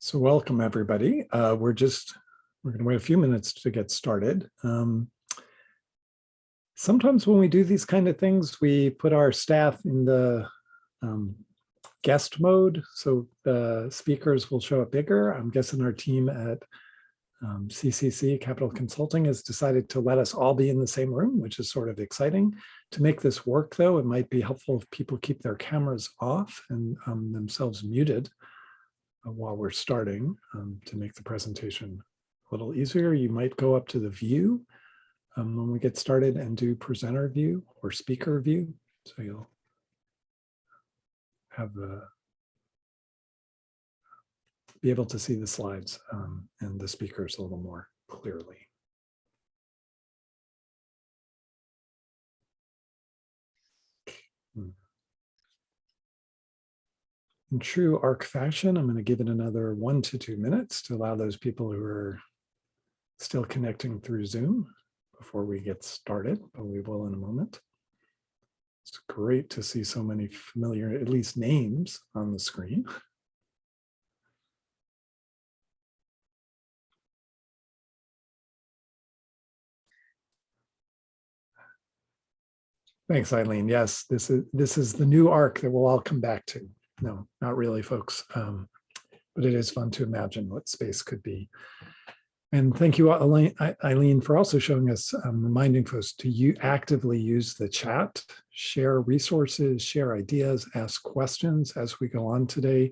So welcome everybody. We're going to wait a few minutes to get started. Sometimes when we do these kind of things, we put our staff in the guest mode, so the speakers will show up bigger. I'm guessing our team at CCC, Capital Consulting, has decided to let us all be in the same room, which is sort of exciting. To make this work, though, it might be helpful if people keep their cameras off and themselves muted while we're starting to make the presentation a little easier. You might go up to the view when we get started and do presenter view or speaker view. So you'll have be able to see the slides and the speakers a little more clearly. In true AHRQ fashion, I'm going to give it another 1 to 2 minutes to allow those people who are still connecting through Zoom before we get started, but we will in a moment. It's great to see so many familiar, at least names, on the screen. Thanks, Eileen. Yes, this is the new AHRQ that we'll all come back to. No, not really, folks. But it is fun to imagine what space could be. And thank you, Eileen, for also showing us, reminding folks to actively use the chat, share resources, share ideas, ask questions as we go on today.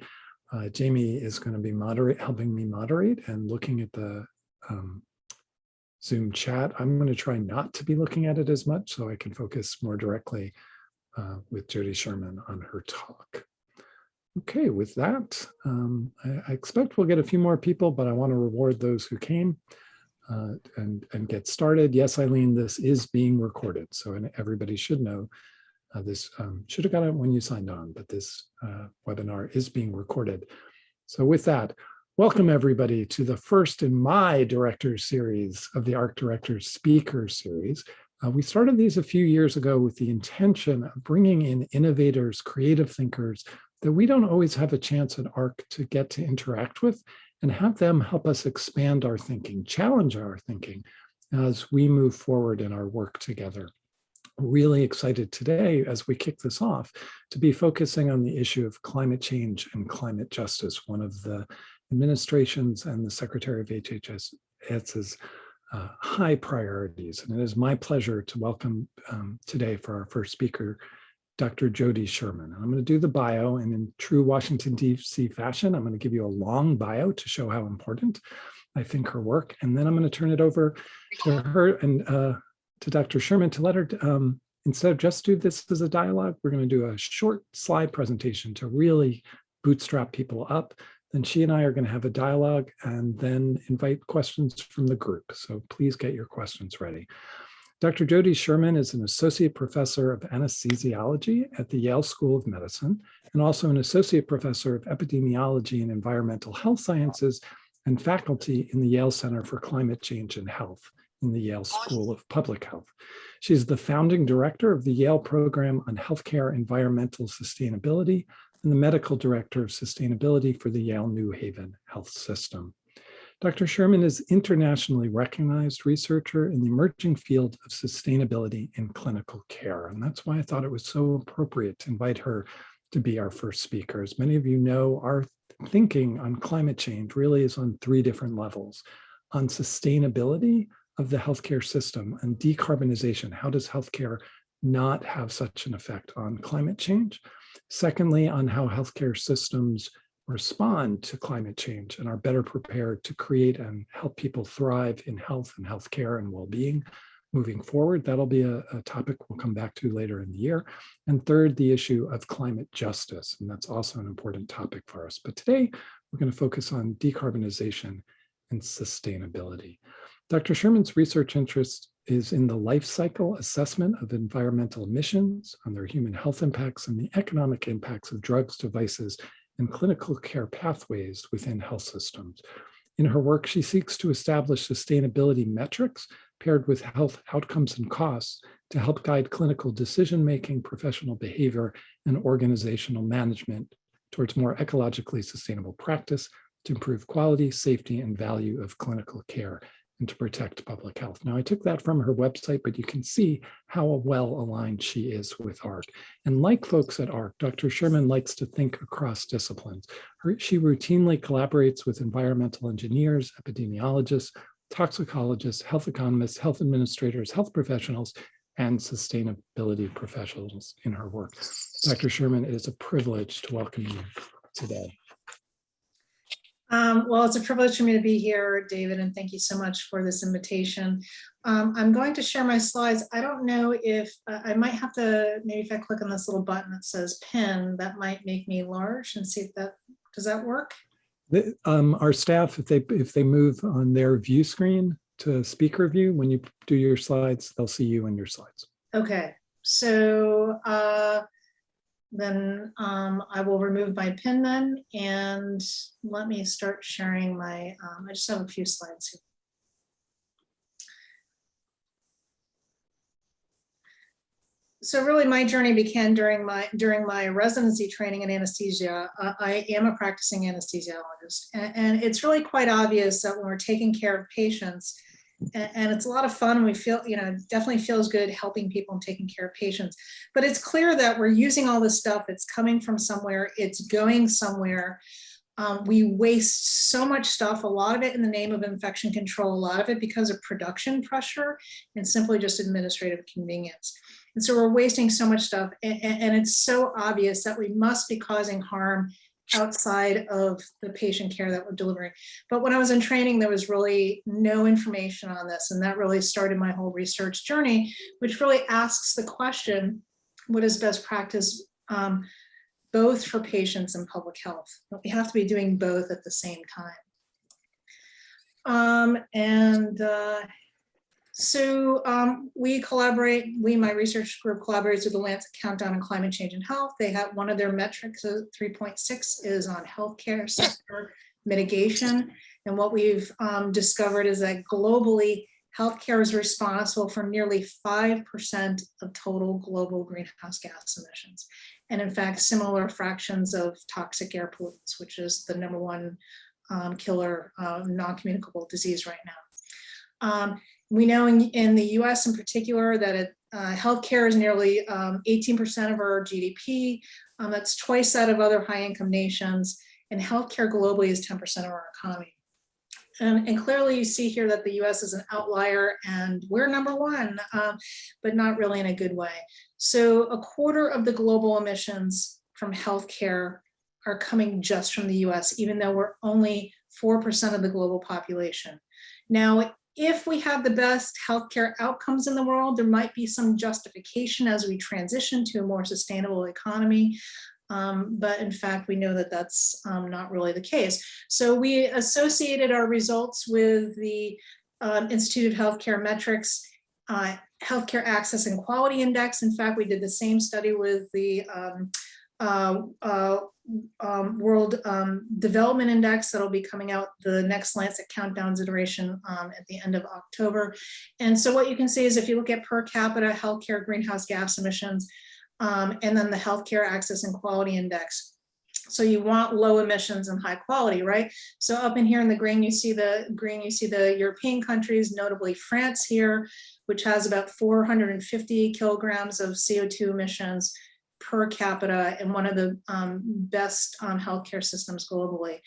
Jamie is going to be helping me moderate and looking at the Zoom chat. I'm going to try not to be looking at it as much so I can focus more directly with Jodi Sherman on her talk. Okay, with that, I expect we'll get a few more people, but I want to reward those who came and get started. Yes, Eileen, this is being recorded, so everybody should know this should have got it when you signed on, but this webinar is being recorded. So with that, welcome everybody to the first in my director series of the AHRQ Directors Speaker Series. We started these a few years ago with the intention of bringing in innovators, creative thinkers that we don't always have a chance at AHRQ to get to interact with and have them help us expand our thinking, challenge our thinking as we move forward in our work together. Really excited today as we kick this off to be focusing on the issue of climate change and climate justice, one of the administration's and the Secretary of HHS's high priorities. And it is my pleasure to welcome today for our first speaker, Dr. Jodi Sherman. I'm going to do the bio, and in true Washington, D.C. fashion, I'm going to give you a long bio to show how important I think her work, and then I'm going to turn it over to her and to Dr. Sherman to let her, instead of just do this as a dialogue, we're going to do a short slide presentation to really bootstrap people up. Then she and I are going to have a dialogue and then invite questions from the group. So please get your questions ready. Dr. Jodi Sherman is an associate professor of anesthesiology at the Yale School of Medicine and also an associate professor of epidemiology and environmental health sciences and faculty in the Yale Center for Climate Change and Health in the Yale School of Public Health. She's the founding director of the Yale Program on Healthcare Environmental Sustainability and the medical director of sustainability for the Yale New Haven Health System. Dr. Sherman is an internationally recognized researcher in the emerging field of sustainability in clinical care. And that's why I thought it was so appropriate to invite her to be our first speaker. As many of you know, our thinking on climate change really is on 3 different levels: on sustainability of the healthcare system and decarbonization. How does healthcare not have such an effect on climate change? Secondly, on how healthcare systems respond to climate change and are better prepared to create and help people thrive in health and healthcare and well-being moving forward. That'll be a topic we'll come back to later in the year. And third, the issue of climate justice, and that's also an important topic for us. But today, we're going to focus on decarbonization and sustainability. Dr. Sherman's research interest is in the life cycle assessment of environmental emissions, on their human health impacts, and the economic impacts of drugs, devices, and clinical care pathways within health systems. In her work, she seeks to establish sustainability metrics paired with health outcomes and costs to help guide clinical decision-making, professional behavior, and organizational management towards more ecologically sustainable practice to improve quality, safety, and value of clinical care and to protect public health. Now, I took that from her website, but you can see how well aligned she is with AHRQ. And like folks at AHRQ, Dr. Sherman likes to think across disciplines. She routinely collaborates with environmental engineers, epidemiologists, toxicologists, health economists, health administrators, health professionals, and sustainability professionals in her work. Dr. Sherman, it is a privilege to welcome you today. Well, it's a privilege for me to be here, David, and thank you so much for this invitation. I'm going to share my slides. I don't know if I might have to, maybe if I click on this little button that says pin, that might make me large and see if that, does that work? Our staff, if they move on their view screen to speaker view, when you do your slides, they'll see you in your slides. Okay, so then I will remove my pin then, and let me start sharing my, I just have a few slides here. So really my journey began during my residency training in anesthesia. I am a practicing anesthesiologist, and it's really quite obvious that when we're taking care of patients, and it's a lot of fun, we feel, definitely feels good helping people and taking care of patients, but it's clear that we're using all this stuff, it's coming from somewhere, it's going somewhere. We waste so much stuff, a lot of it in the name of infection control, a lot of it because of production pressure and simply just administrative convenience. And so we're wasting so much stuff, and it's so obvious that we must be causing harm outside of the patient care that we're delivering. But when I was in training, there was really no information on this, and that really started my whole research journey, which really asks the question, what is best practice both for patients and public health? But we have to be doing both at the same time. We collaborate, my research group collaborates with the Lancet Countdown on Climate Change and Health. They have one of their metrics, 3.6, is on healthcare sector mitigation. And what we've discovered is that globally, healthcare is responsible for nearly 5% of total global greenhouse gas emissions. And in fact, similar fractions of toxic air pollutants, which is the #1 killer non-communicable disease right now. We know in the US in particular that healthcare is nearly 18% of our GDP. That's twice that of other high income nations, and healthcare globally is 10% of our economy. And clearly you see here that the US is an outlier and we're #1, but not really in a good way. So 1/4 of the global emissions from healthcare are coming just from the US, even though we're only 4% of the global population. Now, if we have the best healthcare outcomes in the world, there might be some justification as we transition to a more sustainable economy. But in fact, we know that that's not really the case. So we associated our results with the Institute of Healthcare Metrics Healthcare Access and Quality Index. In fact, we did the same study with the World Development Index that'll be coming out, the next Lancet Countdowns iteration at the end of October. And so what you can see is if you look at per capita healthcare greenhouse gas emissions, and then the Healthcare Access and Quality Index. So you want low emissions and high quality, right? So up in here in the green, you see the European countries, notably France here, which has about 450 kilograms of CO2 emissions per capita and one of the best healthcare systems globally.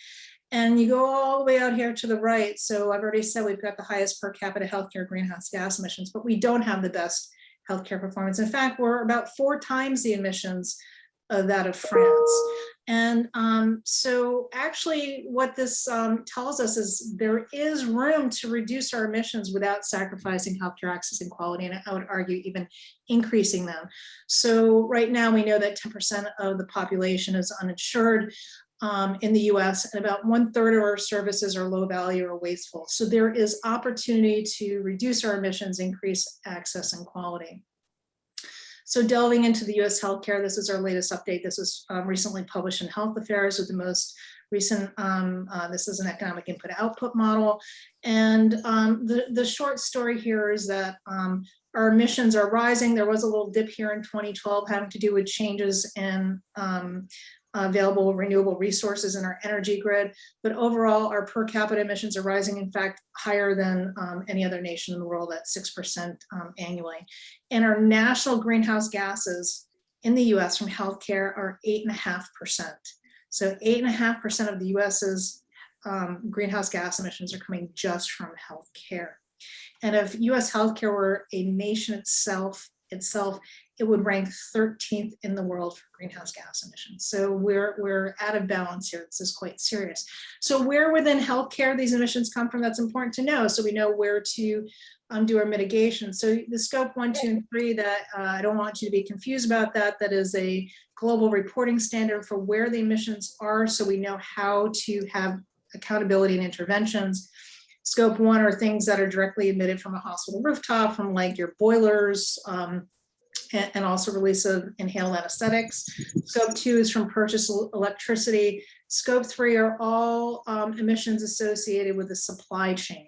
And you go all the way out here to the right. So I've already said we've got the highest per capita healthcare greenhouse gas emissions, but we don't have the best healthcare performance. In fact, we're about 4 times the emissions of that of France. And so actually what this tells us is there is room to reduce our emissions without sacrificing healthcare access and quality, and I would argue even increasing them. So right now we know that 10% of the population is uninsured in the US, and about 1/3 of our services are low value or wasteful. So there is opportunity to reduce our emissions, increase access and quality. So delving into the US healthcare, this is our latest update. This was recently published in Health Affairs with the most recent, this is an economic input output model. And the short story here is that our emissions are rising. There was a little dip here in 2012 having to do with changes in available renewable resources in our energy grid. But overall, our per capita emissions are rising, in fact, higher than any other nation in the world at 6% annually. And our national greenhouse gases in the US from healthcare are 8.5%. So 8.5% of the US's greenhouse gas emissions are coming just from healthcare. And if US healthcare were a nation itself, it would rank 13th in the world for greenhouse gas emissions. So we're out of balance here. This is quite serious. So where within healthcare these emissions come from, that's important to know, so we know where to do our mitigation. So the scope 1, 2, and 3, that I don't want you to be confused about that. That is a global reporting standard for where the emissions are, so we know how to have accountability and interventions. Scope 1 are things that are directly emitted from a hospital rooftop, from like your boilers, and also release of inhaled anesthetics. Scope 2 is from purchased electricity. Scope 3 are all emissions associated with the supply chain.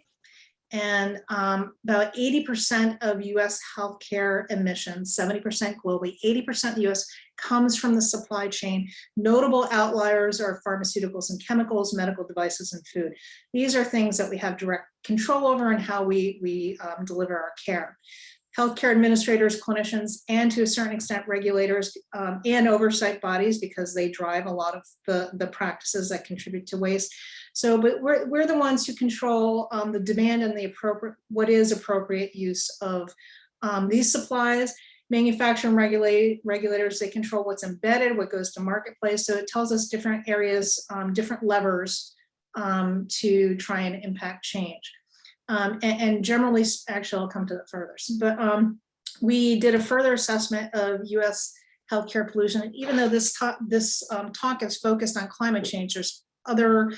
And about 80% of US healthcare emissions, 70% globally, 80% in the US comes from the supply chain. Notable outliers are pharmaceuticals and chemicals, medical devices, and food. These are things that we have direct control over and how we deliver our care. Healthcare administrators, clinicians, and to a certain extent regulators and oversight bodies, because they drive a lot of the practices that contribute to waste. So, but we're the ones who control the demand and the what is appropriate use of these supplies. Manufacturing regulators, they control what's embedded, what goes to marketplace. So it tells us different areas, different levers to try and impact change. And generally, actually, I'll come to that further. But we did a further assessment of US healthcare pollution. And even though this talk is focused on climate change, there's other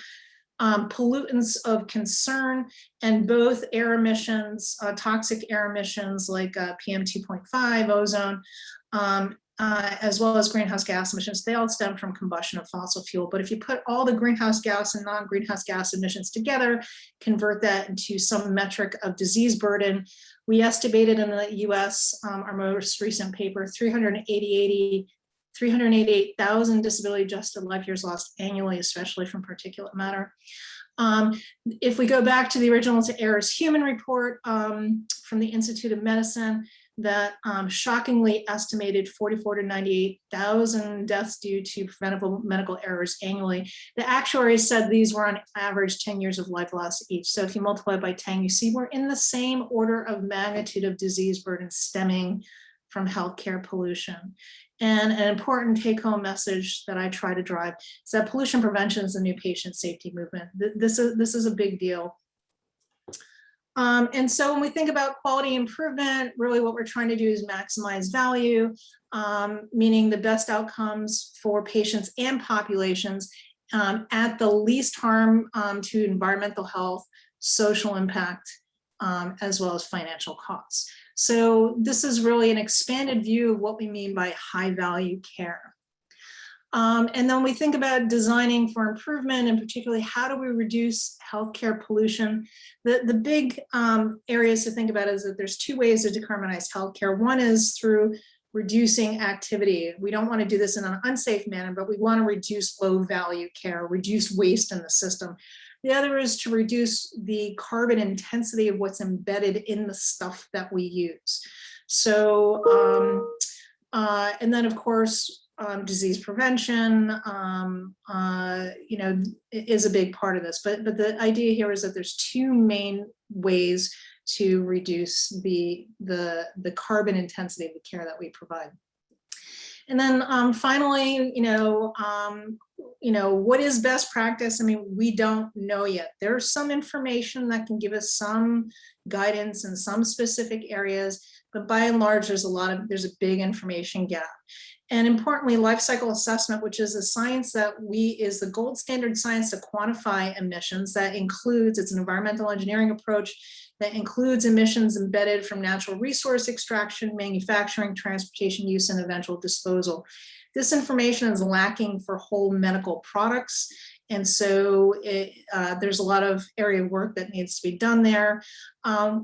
pollutants of concern, and both air emissions, toxic air emissions like PM 2.5, ozone, as well as greenhouse gas emissions, they all stem from combustion of fossil fuel. But if you put all the greenhouse gas and non-greenhouse gas emissions together, convert that into some metric of disease burden, we estimated in the US, our most recent paper, 388,000 disability adjusted life years lost annually, especially from particulate matter. If we go back to the original to AHRQ human report from the Institute of Medicine, that shockingly estimated 44 to 98,000 deaths due to preventable medical errors annually. The actuaries said these were on average 10 years of life loss each. So if you multiply by 10, you see we're in the same order of magnitude of disease burden stemming from healthcare pollution. And an important take-home message that I try to drive is that pollution prevention is the new patient safety movement. This is a big deal. And so when we think about quality improvement, really what we're trying to do is maximize value, meaning the best outcomes for patients and populations at the least harm to environmental health, social impact, as well as financial costs. So this is really an expanded view of what we mean by high value care. And then we think about designing for improvement, and particularly how do we reduce healthcare pollution. The big areas to think about is that there's two ways to decarbonize healthcare. One is through reducing activity. We don't want to do this in an unsafe manner, but we want to reduce low value care, reduce waste in the system. The other is to reduce the carbon intensity of what's embedded in the stuff that we use. So, and then of course, disease prevention, is a big part of this. But the idea here is that there's two main ways to reduce the carbon intensity of the care that we provide. And then finally, what is best practice? I mean, we don't know yet. There's some information that can give us some guidance in some specific areas, but by and large, there's a big information gap. And importantly, life cycle assessment, which is a science that is the gold standard science to quantify emissions. That includes, it's an environmental engineering approach that includes emissions embedded from natural resource extraction, manufacturing, transportation use, and eventual disposal. This information is lacking for whole medical products. And so there's a lot of area of work that needs to be done there.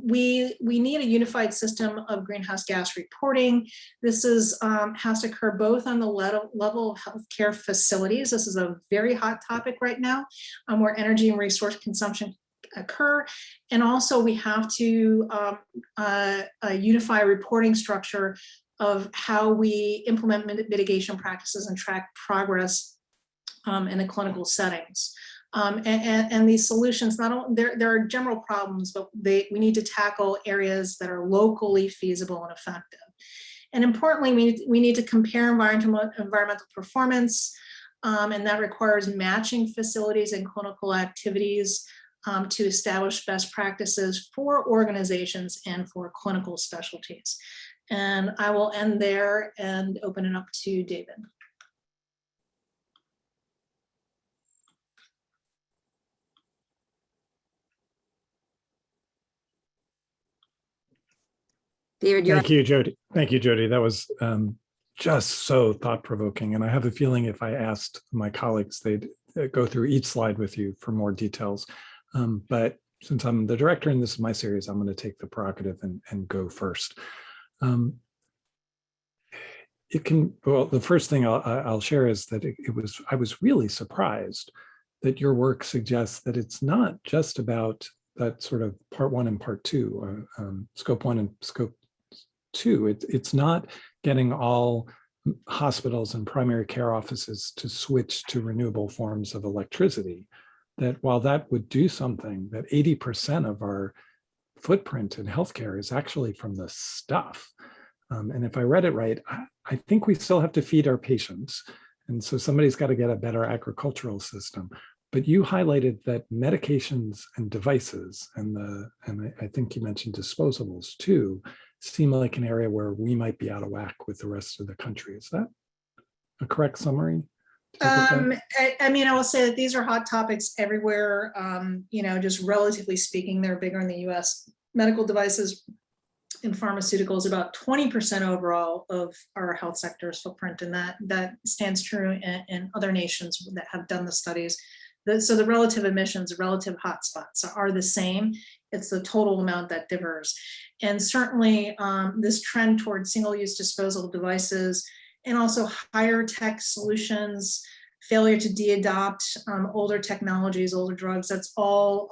We need a unified system of greenhouse gas reporting. This has to occur both on the level of healthcare facilities. This is a very hot topic right now, where energy and resource consumption occur. And also we have to unify a reporting structure of how we implement mitigation practices and track progress in the clinical settings. And these solutions, not only there are general problems, but we need to tackle areas that are locally feasible and effective. And importantly, we need to compare environmental performance, and that requires matching facilities and clinical activities to establish best practices for organizations and for clinical specialties. And I will end there and open it up to David. David, Thank you, Jodi. Thank you, Jodi. That was just so thought-provoking. And I have a feeling if I asked my colleagues, they'd go through each slide with you for more details. But since I'm the director and this is my series, I'm going to take the prerogative and go first. Well, the first thing I'll share is that I was really surprised that your work suggests that it's not just about that sort of part 1 and part 2, scope 1 and scope 2. It's not getting all hospitals and primary care offices to switch to renewable forms of electricity. That while that would do something, that 80% of our footprint in healthcare is actually from the stuff. And if I read it right, I think we still have to feed our patients. And so somebody's got to get a better agricultural system. But you highlighted that medications and devices, and I think you mentioned disposables too, seem like an area where we might be out of whack with the rest of the country. Is that a correct summary? I mean, I will say that these are hot topics everywhere. Just relatively speaking, they're bigger in the US. Medical devices and pharmaceuticals, about 20% overall of our health sector's footprint, and that stands true in other nations that have done the studies. So the relative emissions, relative hotspots are the same. It's the total amount that differs. And certainly this trend towards single-use disposable devices and also higher tech solutions, failure to de-adopt older technologies, older drugs, that's all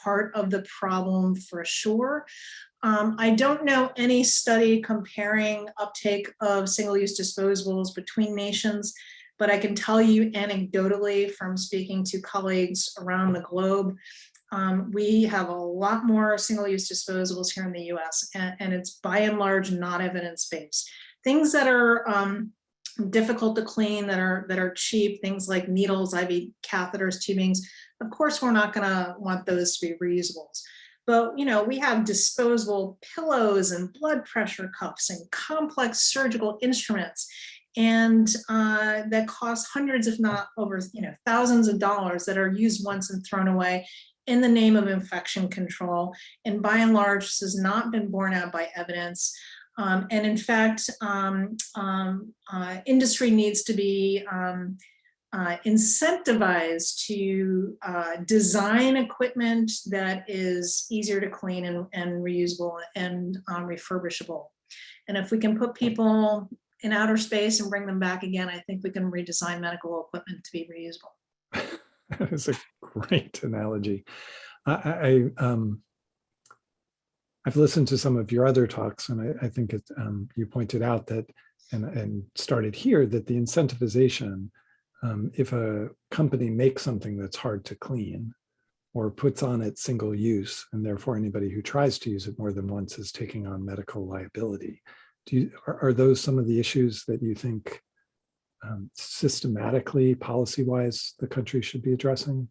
part of the problem for sure. I don't know any study comparing uptake of single-use disposables between nations, but I can tell you anecdotally from speaking to colleagues around the globe, we have a lot more single-use disposables here in the US, and it's by and large not evidence-based. Things that are difficult to clean, that are cheap, things like needles, IV catheters, tubings, of course we're not gonna want those to be reusables. But we have disposable pillows and blood pressure cuffs and complex surgical instruments, and that cost hundreds, if not over thousands of dollars, that are used once and thrown away in the name of infection control. And by and large, this has not been borne out by evidence. And in fact, industry needs to be incentivized to design equipment that is easier to clean and reusable and refurbishable. And if we can put people in outer space and bring them back again, I think we can redesign medical equipment to be reusable. That is a great analogy. I've listened to some of your other talks, and I think you pointed out that, and started here, that the incentivization, if a company makes something that's hard to clean or puts on it single use, and therefore anybody who tries to use it more than once is taking on medical liability. Are those some of the issues that you think systematically, policy-wise, the country should be addressing?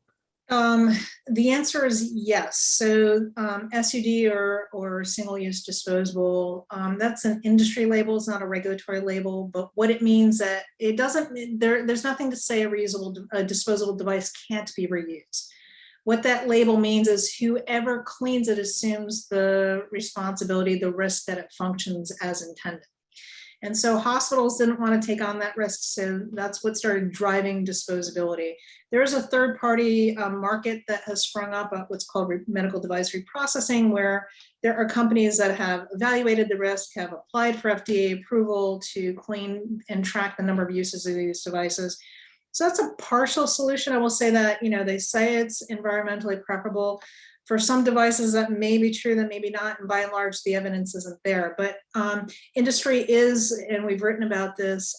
The answer is yes. So SUD or single-use disposable, that's an industry label, it's not a regulatory label, but what it means that it doesn't, there's nothing to say a disposable device can't be reused. What that label means is whoever cleans it assumes the responsibility, the risk that it functions as intended. And so hospitals didn't want to take on that risk. So that's what started driving disposability. There's a third-party market that has sprung up, what's called medical device reprocessing, where there are companies that have evaluated the risk, have applied for FDA approval to clean and track the number of uses of these devices. So that's a partial solution. I will say that, they say it's environmentally preferable. For some devices that may be true, that maybe not, and by and large, the evidence isn't there. But industry is, and we've written about this,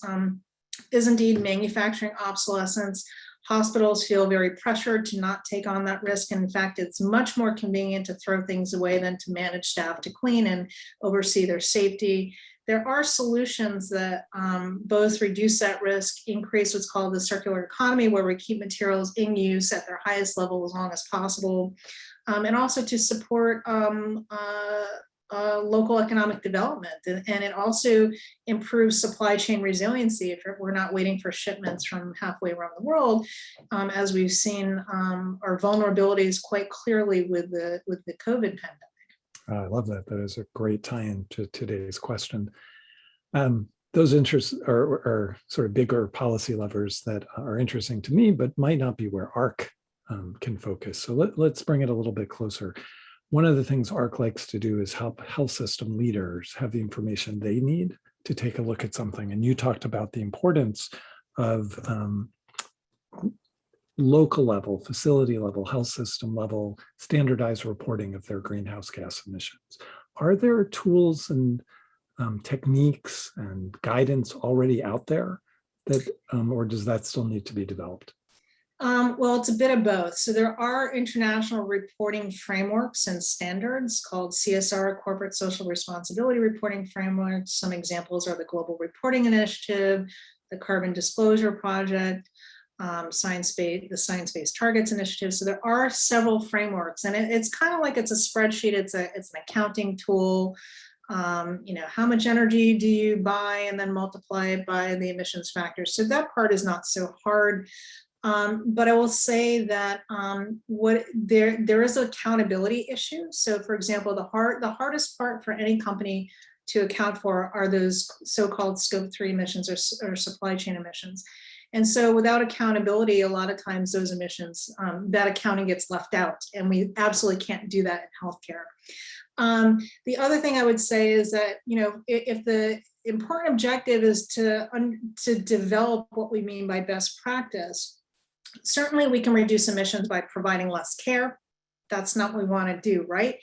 is indeed manufacturing obsolescence. Hospitals feel very pressured to not take on that risk. And in fact, it's much more convenient to throw things away than to manage staff to clean and oversee their safety. There are solutions that both reduce that risk, increase what's called the circular economy, where we keep materials in use at their highest level as long as possible, and also to support local economic development. And it also improves supply chain resiliency if we're not waiting for shipments from halfway around the world, as we've seen our vulnerabilities quite clearly with the COVID pandemic. I love that. That is a great tie-in to today's question. Those interests are sort of bigger policy levers that are interesting to me, but might not be where AHRQ can focus. So let's bring it a little bit closer. One of the things AHRQ likes to do is help health system leaders have the information they need to take a look at something. And you talked about the importance of local level, facility level, health system level, standardized reporting of their greenhouse gas emissions. Are there tools and techniques and guidance already out there that, or does that still need to be developed? Well, it's a bit of both. So there are international reporting frameworks and standards called CSR, Corporate Social Responsibility Reporting Frameworks. Some examples are the Global Reporting Initiative, the Carbon Disclosure Project, the Science-Based Targets Initiative. So there are several frameworks, and it's kind of like it's a spreadsheet. It's an accounting tool. How much energy do you buy, and then multiply it by the emissions factors. So that part is not so hard. But I will say that there is an accountability issue. So, for example, the hardest part for any company to account for are those so-called scope 3 emissions or supply chain emissions. And so without accountability, a lot of times those emissions, that accounting gets left out, and we absolutely can't do that in healthcare. The other thing I would say is that, if the important objective is to develop what we mean by best practice, certainly we can reduce emissions by providing less care. That's not what we want to do, right?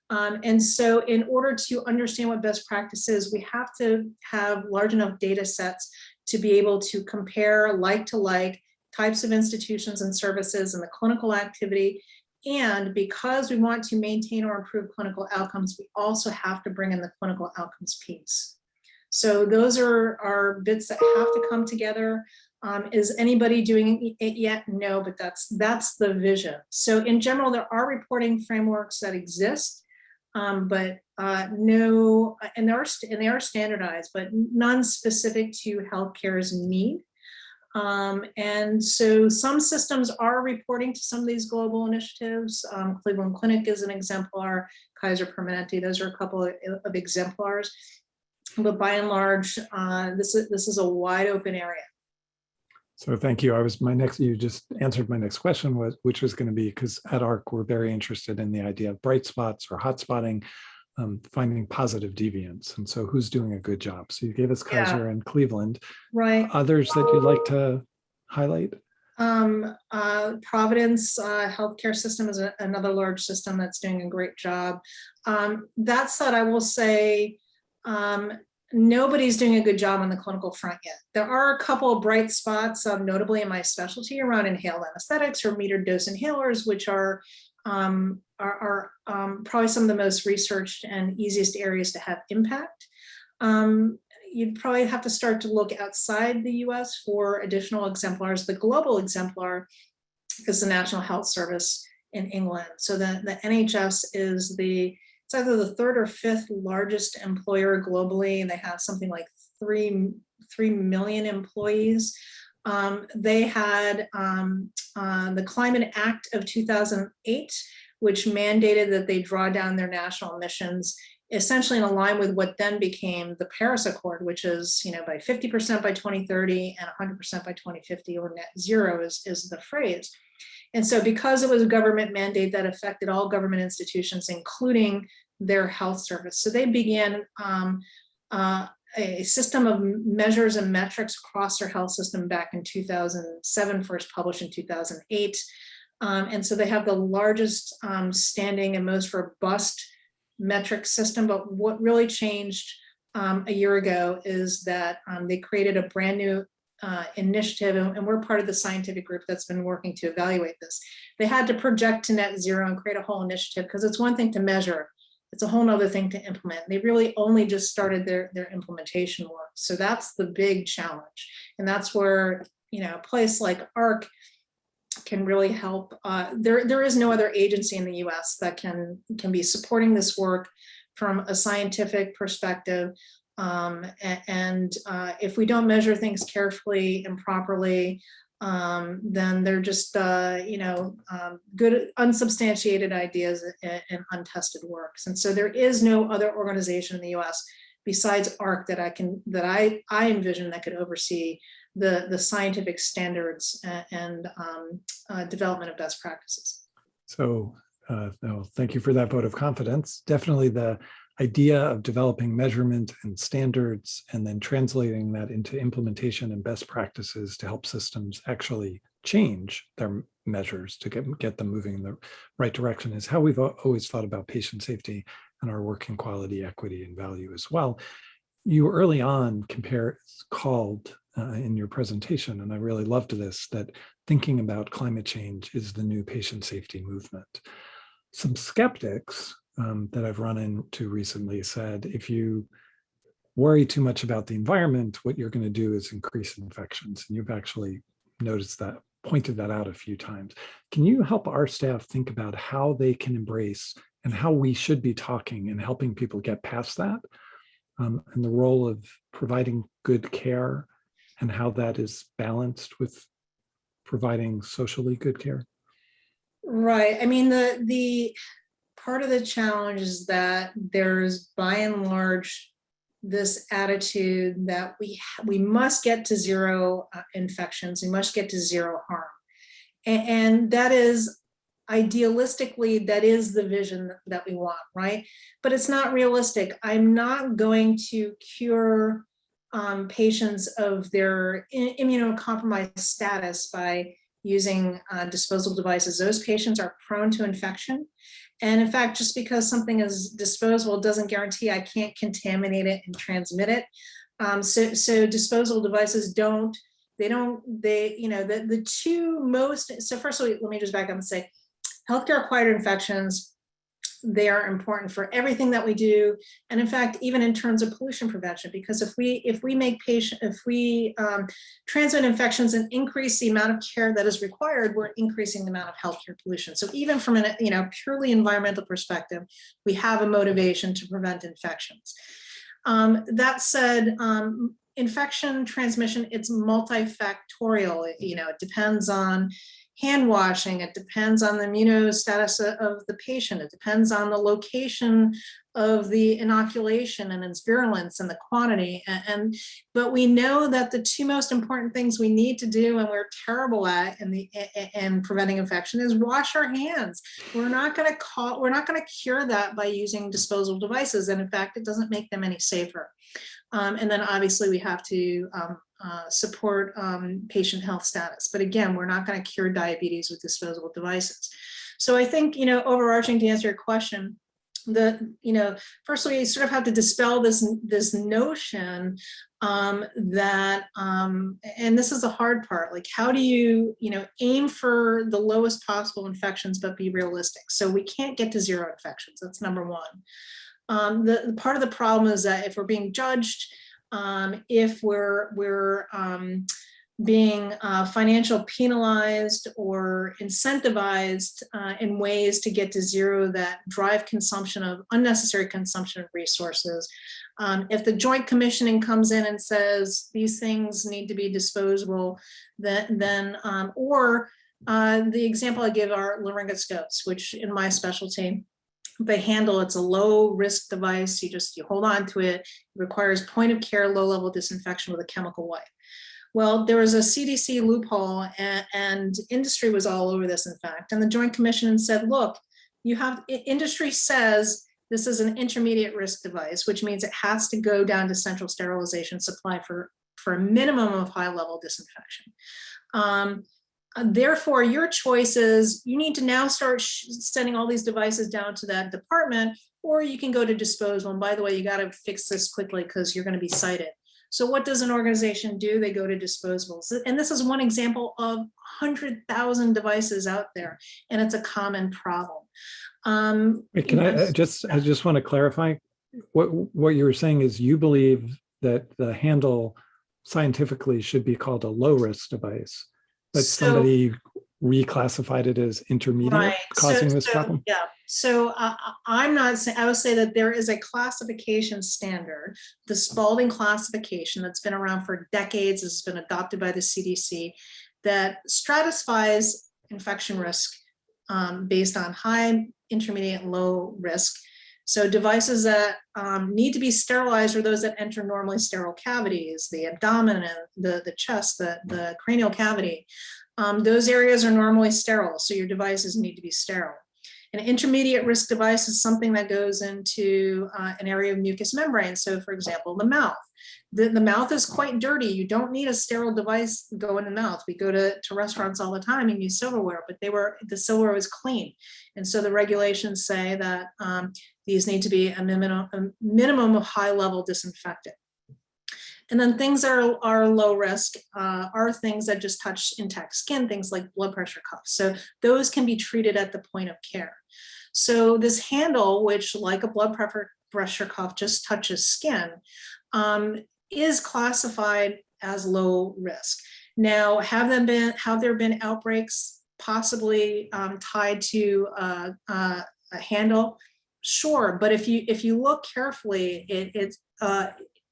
And so in order to understand what best practice is, we have to have large enough data sets to be able to compare like to like types of institutions and services and the clinical activity. And because we want to maintain or improve clinical outcomes, we also have to bring in the clinical outcomes piece. So those are bits that have to come together. Is anybody doing it yet? No, but that's the vision. So in general, there are reporting frameworks that exist, but no, and they are standardized, but none specific to healthcare's need. And so some systems are reporting to some of these global initiatives. Cleveland Clinic is an exemplar, Kaiser Permanente, those are a couple of exemplars. But by and large, this is a wide open area. So thank you. You just answered my next question, which was going to be, because at AHRQ, we're very interested in the idea of bright spots or hot spotting, finding positive deviance. And so who's doing a good job? So you gave us Kaiser and Cleveland. Right. Others that you'd like to highlight? Providence healthcare system is another large system that's doing a great job. That said, I will say, nobody's doing a good job on the clinical front yet. There are a couple of bright spots, notably in my specialty around inhaled anesthetics or metered dose inhalers, which are probably some of the most researched and easiest areas to have impact. You'd probably have to start to look outside the US for additional exemplars. The global exemplar is the National Health Service in England. So the NHS is it's either the third or fifth largest employer globally, and they have something like 3 million employees. They had the Climate Act of 2008, which mandated that they draw down their national emissions essentially in line with what then became the Paris Accord, which is, by 50% by 2030 and 100% by 2050, or net zero is the phrase. And so because it was a government mandate that affected all government institutions, including their health service, so they began a system of measures and metrics across their health system back in 2007, first published in 2008. And so they have the largest standing and most robust metric system. But what really changed a year ago is that they created a brand new initiative, and we're part of the scientific group that's been working to evaluate this. They had to project to net zero and create a whole initiative, because it's one thing to measure, it's a whole other thing to implement. They really only just started their implementation work. So that's the big challenge. And that's where, a place like AHRQ can really help. There is no other agency in the US that can be supporting this work from a scientific perspective. If we don't measure things carefully and properly, then they're just, good unsubstantiated ideas and untested works. And so there is no other organization in the US besides AHRQ that I envision that could oversee the scientific standards and development of best practices. So thank you for that vote of confidence. Definitely the idea of developing measurement and standards and then translating that into implementation and best practices to help systems actually change their measures to get them moving in the right direction is how we've always thought about patient safety and our work in quality, equity, and value as well. You early on called in your presentation, and I really loved this, that thinking about climate change is the new patient safety movement. Some skeptics that I've run into recently said, if you worry too much about the environment, what you're going to do is increase infections. And you've actually noticed that, pointed that out a few times. Can you help our staff think about how they can embrace and how we should be talking and helping people get past that, and the role of providing good care and how that is balanced with providing socially good care? Right. I mean, the part of the challenge is that there's, by and large, this attitude that we must get to zero infections, we must get to zero harm. And that is, idealistically, that is the vision that we want, right? But it's not realistic. I'm not going to cure patients of their immunocompromised status by using disposable devices. Those patients are prone to infection. And in fact, just because something is disposable doesn't guarantee I can't contaminate it and transmit it. So disposable devices the two most, so first of all, let me just back up and say, healthcare acquired infections, they are important for everything that we do. And in fact, even in terms of pollution prevention, because if we transmit infections and increase the amount of care that is required, we're increasing the amount of healthcare pollution. So even from a purely environmental perspective, we have a motivation to prevent infections. That said, infection transmission, it's multifactorial. It depends on hand washing, it depends on the immunostatus of the patient, it depends on the location of the inoculation and its virulence and the quantity. But we know that the two most important things we need to do, and we're terrible at in preventing infection, is wash our hands. We're not going to cure that by using disposable devices, and in fact, it doesn't make them any safer. And then obviously we have to support patient health status. But again, we're not going to cure diabetes with disposable devices. So I think, overarching to answer your question, first we sort of have to dispel this notion that, and this is the hard part, like how do you, aim for the lowest possible infections, but be realistic? So we can't get to zero infections. That's number one. The part of the problem is that if we're being judged, if we're being financial penalized or incentivized in ways to get to zero that drive unnecessary consumption of resources. If the Joint Commissioning comes in and says these things need to be disposable, or the example I give are laryngoscopes, which in my specialty, the handle, it's a low risk device. You hold on to it. It requires point of care, low level disinfection with a chemical wipe. Well, there was a CDC loophole, and industry was all over this, in fact. And the Joint Commission said, look, industry says this is an intermediate risk device, which means it has to go down to central sterilization supply for a minimum of high level disinfection. Therefore, your choice is you need to now start sending all these devices down to that department, or you can go to disposal. And by the way, you got to fix this quickly because you're going to be cited. So what does an organization do? They go to disposables. And this is one example of 100,000 devices out there, and it's a common problem. Can I just want to clarify what you were saying is you believe that the handle scientifically should be called a low risk device, but somebody reclassified it as intermediate, causing this problem? Yeah. So I'm not saying, I would say that there is a classification standard, the Spalding classification that's been around for decades, has been adopted by the CDC, that stratifies infection risk based on high, intermediate, and low risk. So devices that need to be sterilized are those that enter normally sterile cavities, the abdomen, and the chest, the cranial cavity. Those areas are normally sterile, so your devices need to be sterile. An intermediate risk device is something that goes into an area of mucous membrane. So for example, the mouth. The mouth is quite dirty. You don't need a sterile device to go in the mouth. We go to restaurants all the time and use silverware, but the silverware was clean. And so the regulations say that these need to be a minimum of high level disinfectant. And then things that are low risk are things that just touch intact skin, things like blood pressure cuffs. So those can be treated at the point of care. So this handle, which like a blood pressure cuff just touches skin, is classified as low risk. Now, have there been outbreaks possibly tied to a handle? Sure, but if you look carefully, it's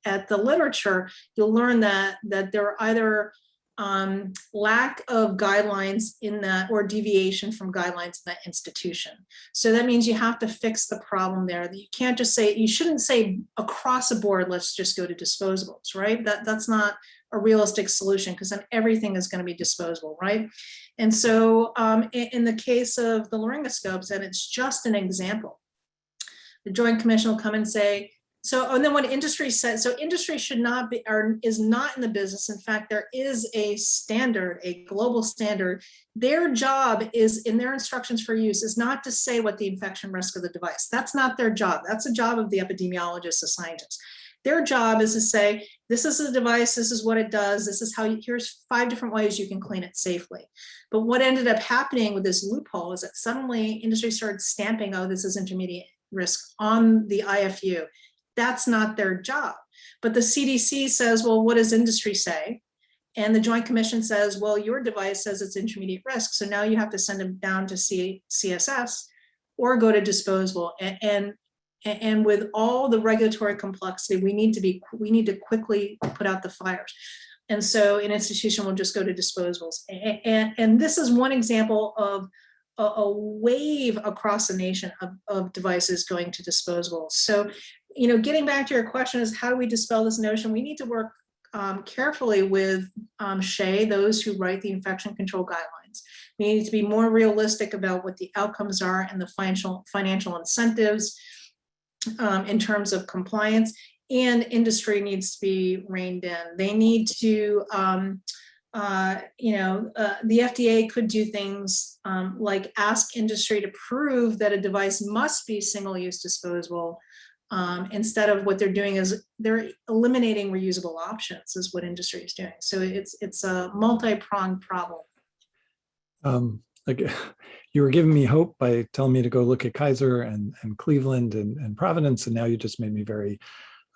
at the literature, you'll learn that there are either lack of guidelines in that or deviation from guidelines in that institution. So that means you have to fix the problem there. You can't just say, you shouldn't say across the board, let's just go to disposables, right? That's not a realistic solution, because then everything is going to be disposable, right? And so in the case of the laryngoscopes, and it's just an example, the Joint Commission will come and say, and then what industry says, so industry should not be, or is not in the business. In fact, there is a standard, a global standard. Their job is, in their instructions for use, is not to say what the infection risk of the device. That's not their job. That's the job of the epidemiologists, the scientists. Their job is to say, this is the device, this is what it does, this is how here's 5 different ways you can clean it safely. But what ended up happening with this loophole is that suddenly industry started stamping, oh, this is intermediate risk on the IFU. That's not their job. But the CDC says, well, what does industry say? And the Joint Commission says, well, your device says it's intermediate risk. So now you have to send them down to CSS or go to disposable. And with all the regulatory complexity, we need to quickly put out the fires. And so an institution will just go to disposables. And this is one example of a wave across the nation of devices going to disposables. So, getting back to your question is, how do we dispel this notion? We need to work carefully with SHEA, those who write the infection control guidelines. We need to be more realistic about what the outcomes are and the financial incentives in terms of compliance, and industry needs to be reined in. They need to, the FDA could do things like ask industry to prove that a device must be single-use disposable, instead of what they're doing is they're eliminating reusable options, is what industry is doing. So it's a multi-pronged problem. You were giving me hope by telling me to go look at Kaiser and Cleveland and Providence, and now you just made me very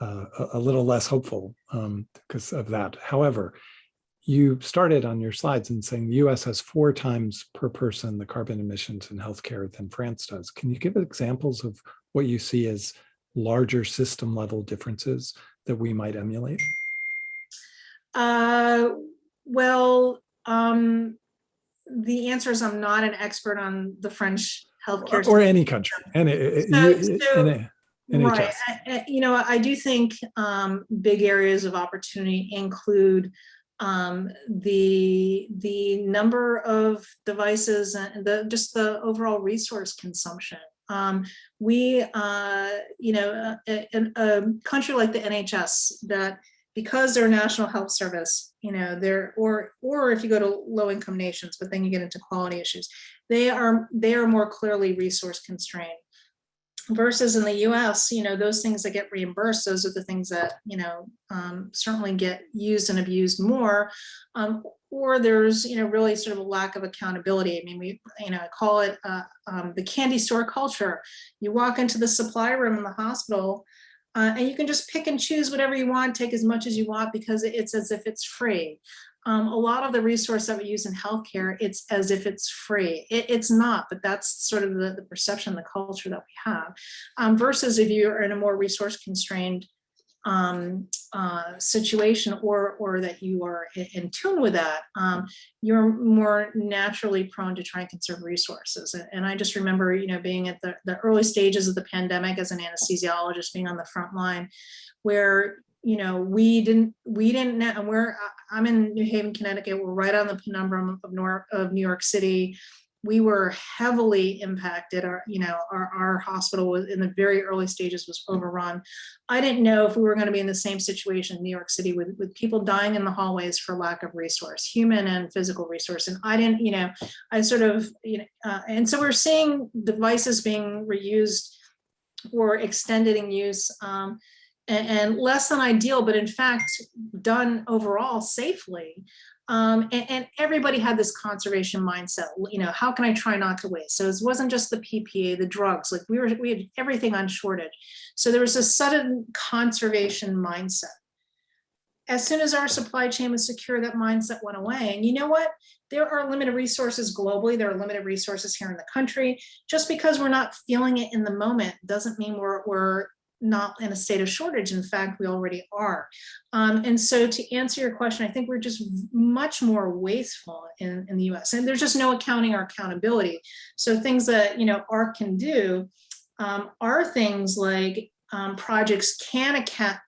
a little less hopeful because of that. However, you started on your slides and saying the US has 4 times per person the carbon emissions in healthcare than France does. Can you give examples of what you see as larger system level differences that we might emulate? The answer is I'm not an expert on the French healthcare or system. any country, and Right. NHS. I do think big areas of opportunity include the number of devices and just the overall resource consumption. In a country like the NHS, that because they're a national health service, or if you go to low income nations, but then you get into quality issues, they are more clearly resource constrained. Versus in the US, those things that get reimbursed, those are the things that, certainly get used and abused more. Or there's, really sort of a lack of accountability. I mean, I call it the candy store culture. You walk into the supply room in the hospital and you can just pick and choose whatever you want, take as much as you want because it's as if it's free. A lot of the resource that we use in healthcare, it's as if it's free. It's not, but that's sort of the perception, the culture that we have. Versus if you're in a more resource constrained situation, or that you are in tune with that, you're more naturally prone to try and conserve resources. And I just remember, being at the early stages of the pandemic as an anesthesiologist, being on the front line, where we didn't know, and I'm in New Haven, Connecticut. We're right on the penumbra of New York City. We were heavily impacted. Our hospital was in the very early stages, was overrun. I didn't know if we were going to be in the same situation in New York City with people dying in the hallways for lack of resource, human and physical resource. And I didn't, I sort of, and so we're seeing devices being reused or extended in use. And less than ideal, but in fact, done overall safely. And everybody had this conservation mindset. How can I try not to waste? So it wasn't just the PPE, the drugs. Like we had everything on shortage. So there was a sudden conservation mindset. As soon as our supply chain was secure, that mindset went away. And you know what? There are limited resources globally. There are limited resources here in the country. Just because we're not feeling it in the moment doesn't mean we're not in a state of shortage. In fact, we already are. And so to answer your question, I think we're just much more wasteful in the US, and there's just no accounting or accountability. So things that, AHRQ can do are things like projects can account,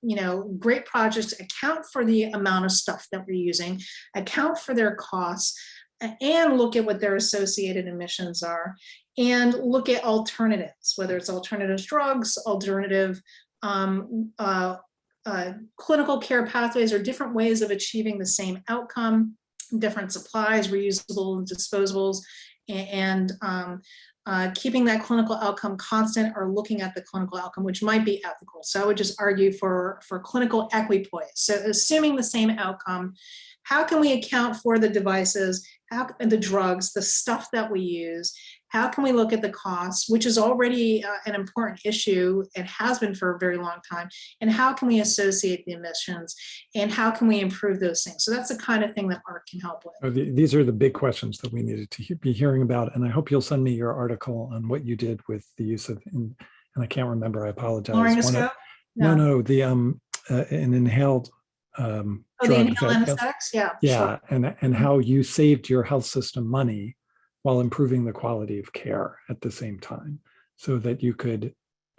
great projects account for the amount of stuff that we're using, account for their costs, and look at what their associated emissions are, and look at alternatives, whether it's alternative drugs, alternative clinical care pathways, or different ways of achieving the same outcome, different supplies, reusable and disposables, and keeping that clinical outcome constant, or looking at the clinical outcome, which might be ethical. So I would just argue for clinical equipoise. So assuming the same outcome, how can we account for the devices, the drugs, the stuff that we use? How can we look at the costs, which is already an important issue and has been for a very long time? And how can we associate the emissions? And how can we improve those things? So that's the kind of thing that AHRQ can help with. These are the big questions that we needed to be hearing about. And I hope you'll send me your article on what you did with the use of, and I can't remember, I apologize. No, an inhaled the inhaled anesthetics? Yeah. Yeah, sure. And how you saved your health system money while improving the quality of care at the same time, so that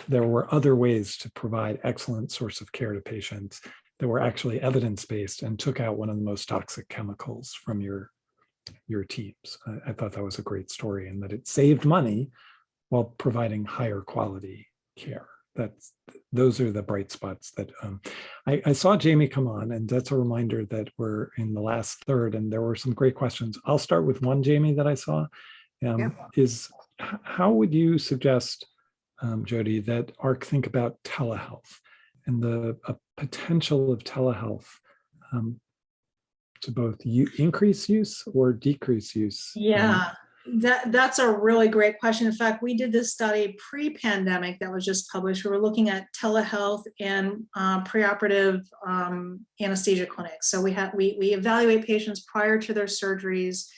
there were other ways to provide excellent source of care to patients that were actually evidence-based and took out one of the most toxic chemicals from your teams. I thought that was a great story, and that it saved money while providing higher quality care. Those are the bright spots that I saw Jamie come on, and that's a reminder that we're in the last third, and there were some great questions. I'll start with one, Jamie, that I saw. Is how would you suggest, Jodi, that AHRQ think about telehealth and the potential of telehealth to both increase use or decrease use? Yeah. That's a really great question. In fact, we did this study pre-pandemic that was just published. We were looking at telehealth and preoperative anesthesia clinics. So we evaluate patients prior to their surgeries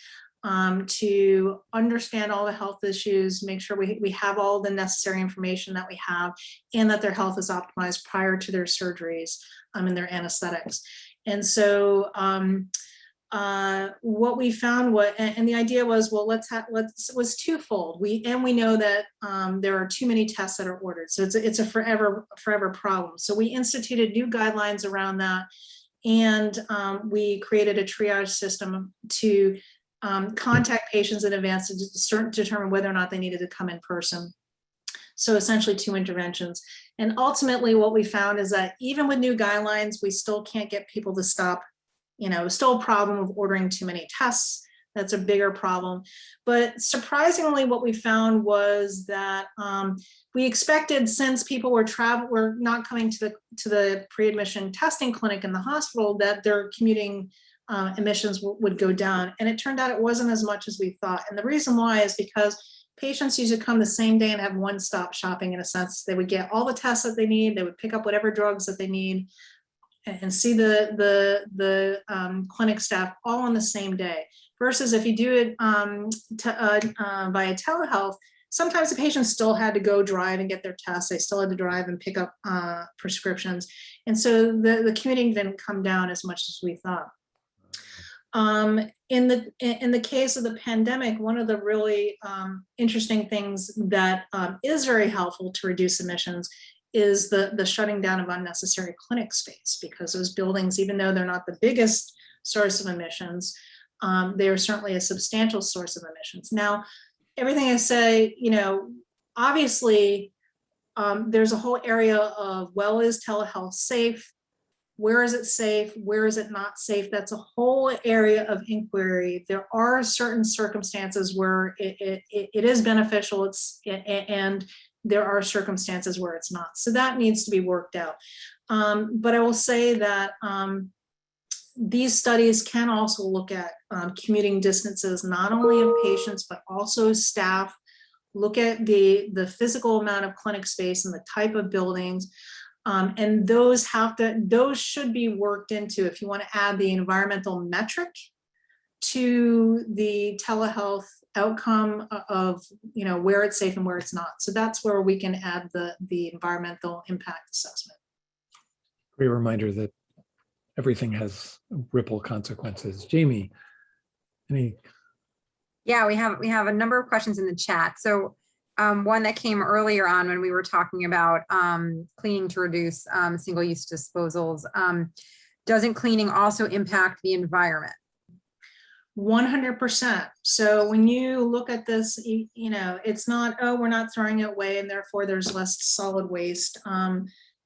to understand all the health issues, make sure we have all the necessary information that we have, and that their health is optimized prior to their surgeries and their anesthetics. And so what we found and the idea was, well, was twofold. We know that there are too many tests that are ordered, so it's a forever problem. So we instituted new guidelines around that, and we created a triage system to contact patients in advance to determine whether or not they needed to come in person. So essentially 2 interventions. And ultimately what we found is that even with new guidelines, we still can't get people to stop. Still a problem of ordering too many tests. That's a bigger problem. But surprisingly, what we found was that we expected, since people were not coming to the pre-admission testing clinic in the hospital, that their commuting emissions would go down. And it turned out it wasn't as much as we thought. And the reason why is because patients usually come the same day and have one-stop shopping, in a sense. They would get all the tests that they need. They would pick up whatever drugs that they need and see the clinic staff all on the same day. Versus if you do it via telehealth, sometimes the patients still had to go drive and get their tests. They still had to drive and pick up prescriptions. And so the commuting didn't come down as much as we thought. In the case of the pandemic, one of the really interesting things that is very helpful to reduce emissions is the shutting down of unnecessary clinic space, because those buildings, even though they're not the biggest source of emissions, they are certainly a substantial source of emissions. Now, everything I say, obviously, there's a whole area of, well, is telehealth safe? Where is it safe? Where is it not safe? That's a whole area of inquiry. There are certain circumstances where it is beneficial, and there are circumstances where it's not. So that needs to be worked out. But I will say that these studies can also look at commuting distances, not only of patients, but also staff, look at the physical amount of clinic space and the type of buildings. And those should be worked into, if you want to add the environmental metric to the telehealth outcome of, where it's safe and where it's not. So that's where we can add the environmental impact assessment. Great reminder that everything has ripple consequences. Jamie, any? Yeah, we have a number of questions in the chat. So one that came earlier on when we were talking about cleaning to reduce single-use disposals. Doesn't cleaning also impact the environment? 100%. So when you look at this, it's not, oh, we're not throwing it away and therefore there's less solid waste.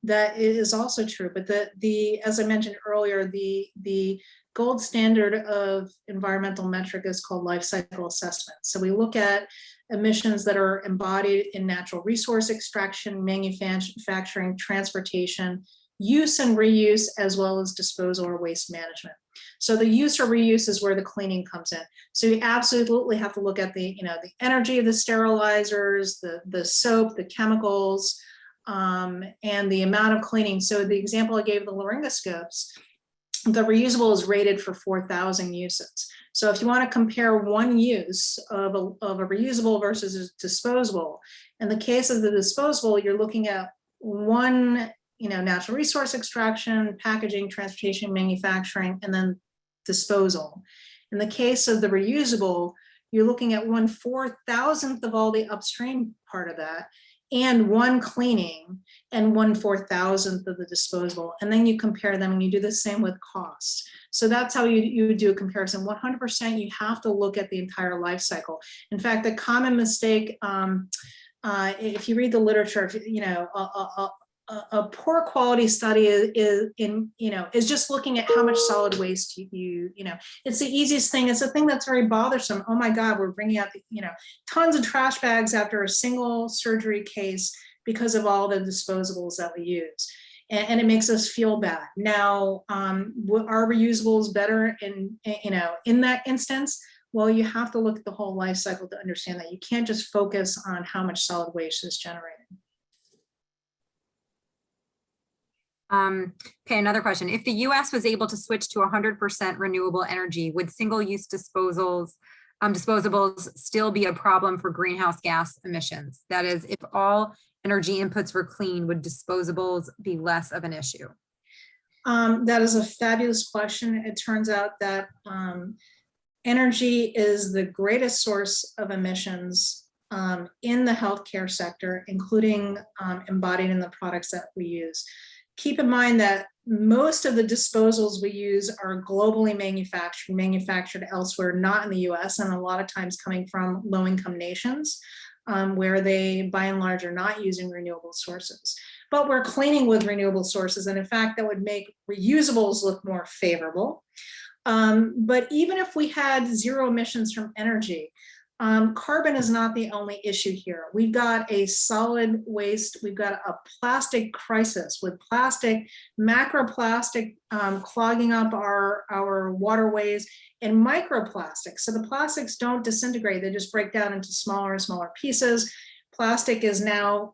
That is also true. But as I mentioned earlier, the gold standard of environmental metric is called life cycle assessment. So we look at emissions that are embodied in natural resource extraction, manufacturing, transportation, use and reuse, as well as disposal or waste management. So the use or reuse is where the cleaning comes in. So you absolutely have to look at the energy of the sterilizers, the soap, the chemicals, and the amount of cleaning. So the example I gave, the laryngoscopes, the reusable is rated for 4,000 uses. So if you want to compare one use of a reusable versus a disposable, in the case of the disposable, you're looking at one, natural resource extraction, packaging, transportation, manufacturing, and then disposal. In the case of the reusable, you're looking at 1/4,000th of all the upstream part of that, and one cleaning, and 1/4,000th of the disposable. And then you compare them, and you do the same with cost. So that's how you do a comparison. 100%, you have to look at the entire life cycle. In fact, the common mistake, if you read the literature, a poor quality study is just looking at how much solid waste it's the easiest thing. It's a thing that's very bothersome. Oh my God, we're bringing out tons of trash bags after a single surgery case because of all the disposables that we use, and it makes us feel bad. Now, are reusables better in that instance? Well, you have to look at the whole life cycle to understand that. You can't just focus on how much solid waste is generated. Okay, another question. If the US was able to switch to 100% renewable energy, would single-use disposables still be a problem for greenhouse gas emissions? That is, if all energy inputs were clean, would disposables be less of an issue? That is a fabulous question. It turns out that energy is the greatest source of emissions in the healthcare sector, including embodied in the products that we use. Keep in mind that most of the disposals we use are globally manufactured elsewhere, not in the US, and a lot of times coming from low-income nations, where they, by and large, are not using renewable sources. But we're cleaning with renewable sources, and in fact, that would make reusables look more favorable. But even if we had zero emissions from energy, carbon is not the only issue here. We've got a solid waste, we've got a plastic crisis with plastic, macroplastic clogging up our waterways, and microplastics. So the plastics don't disintegrate, they just break down into smaller and smaller pieces. Plastic is now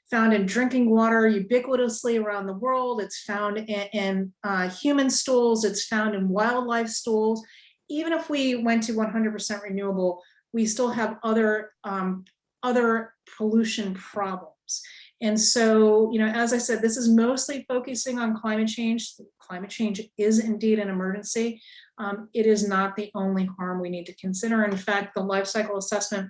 found in drinking water ubiquitously around the world. It's found in human stools, it's found in wildlife stools. Even if we went to 100% renewable, we still have other pollution problems. And so, you know, as I said, this is mostly focusing on climate change. Climate change is indeed an emergency. It is not the only harm we need to consider. In fact, the life cycle assessment